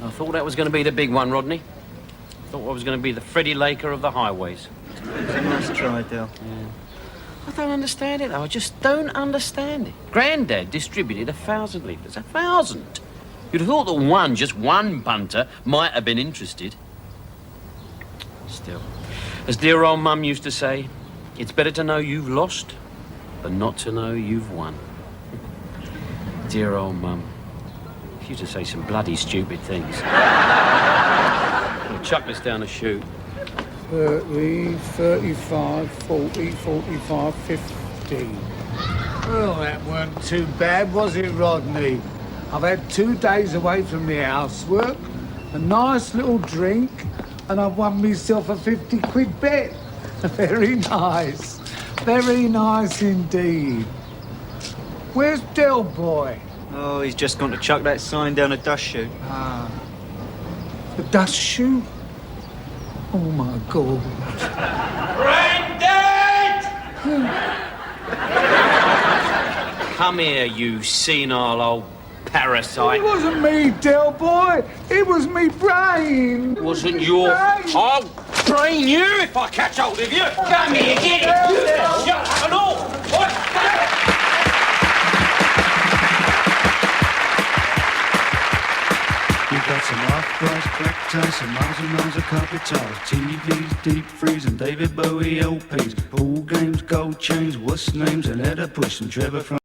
I thought that was going to be the big one, Rodney. I thought I was going to be the Freddie Laker of the highways. It's a nice try, Del. Yeah. I don't understand it, though. I just don't understand it. Grandad distributed 1,000 leaflets. 1,000! You'd have thought that just one punter might have been interested. Still, as dear old Mum used to say, it's better to know you've lost than not to know you've won. Dear old Mum. She used to say some bloody stupid things. We'll chuck this down the chute. 30, 35, 40, 45, 50. Well, that weren't too bad, was it, Rodney? I've had 2 days away from the housework, a nice little drink, and I've won myself a 50 quid bet. Very nice. Very nice indeed. Where's Del Boy? Oh, he's just gone to chuck that sign down a dust chute. Ah. The dust chute? Oh, my God. Granddad! Come here, you senile old parasite. It wasn't me, Del Boy. It was me brain. Wasn't your... I'll brain you if I catch hold of you. Come here, get it. Shut and all. We've got some off-price crack ties, some miles and miles of carpet tiles, TVs, deep freeze, and David Bowie LPs, pool games, gold chains, what's names, and Etta Push, and Trevor from